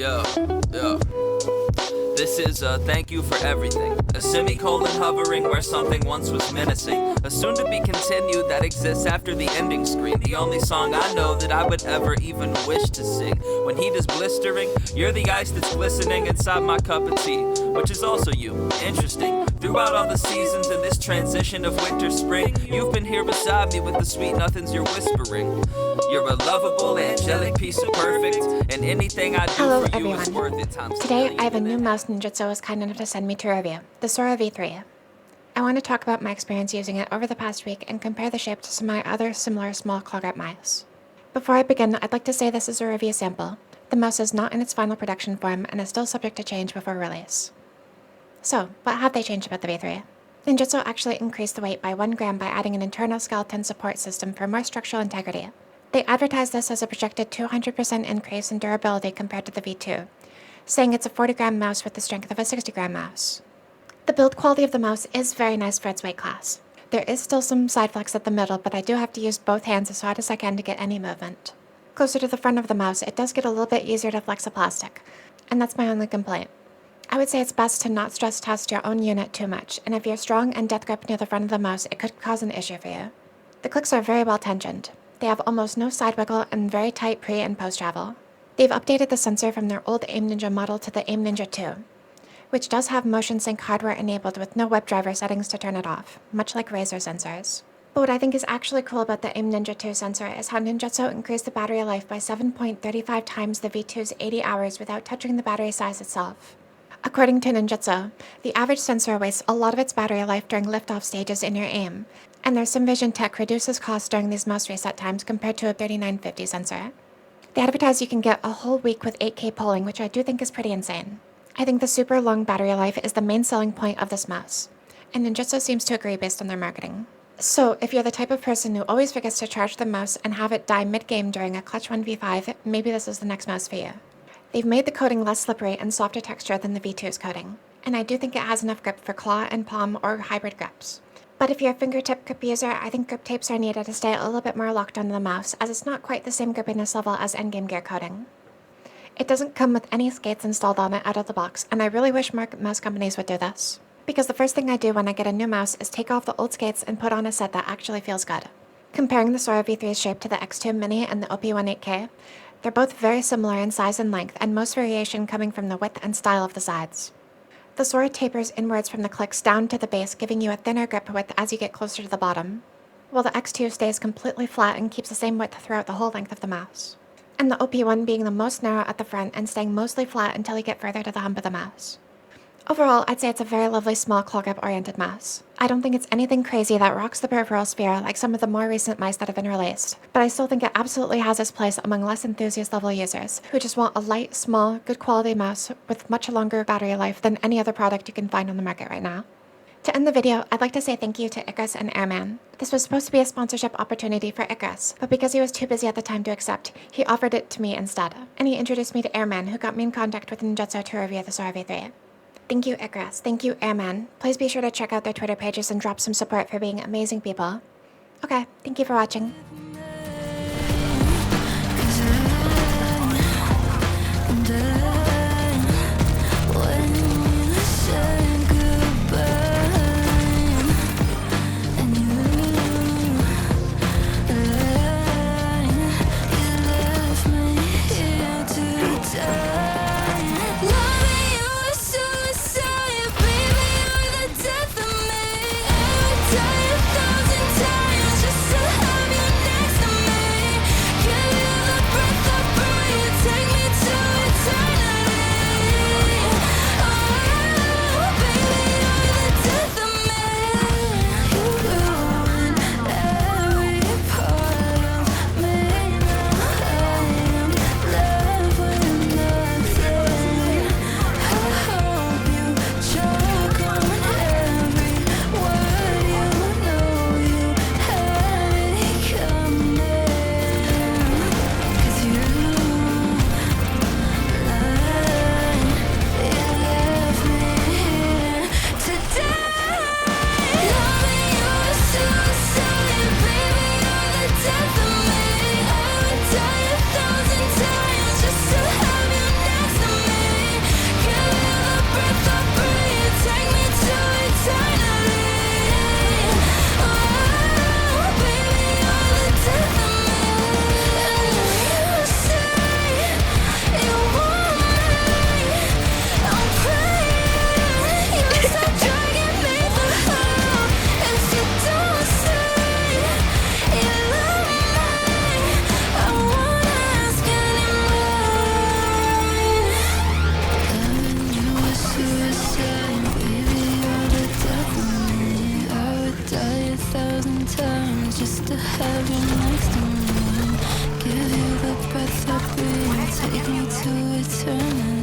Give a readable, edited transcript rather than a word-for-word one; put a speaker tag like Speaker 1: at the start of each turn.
Speaker 1: Yo. This is a thank you for everything. A semicolon hovering where something once was menacing. A soon to be continued that exists after the ending screen. The only song I know that I would ever even wish to sing. When heat is blistering, you're the ice that's glistening inside my cup of tea, which is also you. Interesting. Throughout all the seasons in this transition of winter, spring, you've been here beside me with the sweet nothings you're whispering. You're a lovable, angelic piece of perfect, and anything I do
Speaker 2: Hello,
Speaker 1: for you
Speaker 2: everyone.
Speaker 1: is worth it times
Speaker 2: Today, I have a new mouse Ninjutso was kind enough to send me to review, the Sora V3. I want to talk about my experience using it over the past week and compare the shape to some of my other similar small claw grip mice. Before I begin, I'd like to say this is a review sample. The mouse is not in its final production form and is still subject to change before release. So, what have they changed about the V3? Ninjutso actually increased the weight by 1 gram by adding an internal skeleton support system for more structural integrity. They advertise this as a projected 200% increase in durability compared to the V2, saying it's a 40-gram mouse with the strength of a 60-gram mouse. The build quality of the mouse is very nice for its weight class. There is still some side flex at the middle, but I do have to use both hands as hard as I can to get any movement. Closer to the front of the mouse, it does get a little bit easier to flex the plastic, and that's my only complaint. I would say it's best to not stress test your own unit too much, and if you're strong and death grip near the front of the mouse, it could cause an issue for you. The clicks are very well tensioned. They have almost no side wiggle and very tight pre- and post-travel. They've updated the sensor from their old Aim Ninja model to the Aim Ninja 2, which does have motion sync hardware enabled with no WebDriver settings to turn it off, much like Razer sensors. But what I think is actually cool about the Aim Ninja 2 sensor is how Ninjutso increased the battery life by 7.35 times the V2's 80 hours without touching the battery size itself. According to Ninjutso, the average sensor wastes a lot of its battery life during liftoff stages in your aim, and their SimVision tech reduces costs during these mouse reset times compared to a 3950 sensor. They advertise you can get a whole week with 8K polling, which I do think is pretty insane. I think the super long battery life is the main selling point of this mouse, and Ninjutso seems to agree based on their marketing. So, if you're the type of person who always forgets to charge the mouse and have it die mid-game during a clutch 1v5, maybe this is the next mouse for you. They've made the coating less slippery and softer texture than the V2's coating, and I do think it has enough grip for claw and palm or hybrid grips. But if you're a fingertip grip user, I think grip tapes are needed to stay a little bit more locked onto the mouse, as it's not quite the same grippiness level as endgame gear coating. It doesn't come with any skates installed on it out of the box, and I really wish more mouse companies would do this. Because the first thing I do when I get a new mouse is take off the old skates and put on a set that actually feels good. Comparing the Sora V3's shape to the X2 Mini and the OP18K, they're both very similar in size and length, and most variation coming from the width and style of the sides. The Sora tapers inwards from the clicks down to the base, giving you a thinner grip width as you get closer to the bottom, while the X2 stays completely flat and keeps the same width throughout the whole length of the mouse, and the OP1 being the most narrow at the front and staying mostly flat until you get further to the hump of the mouse. Overall, I'd say it's a very lovely small claw grip-oriented mouse. I don't think it's anything crazy that rocks the peripheral sphere like some of the more recent mice that have been released, but I still think it absolutely has its place among less enthusiast-level users who just want a light, small, good-quality mouse with much longer battery life than any other product you can find on the market right now. To end the video, I'd like to say thank you to Icarus and Airman. This was supposed to be a sponsorship opportunity for Icarus, but because he was too busy at the time to accept, he offered it to me instead, and he introduced me to Airman, who got me in contact with Ninjutso to review the Sora V3. Thank you, Icarus. Thank you, Airman. Please be sure to check out their Twitter pages and drop some support for being amazing people. Okay, thank you for watching.
Speaker 3: Thousand times just to have your name. could be. Take me to eternity.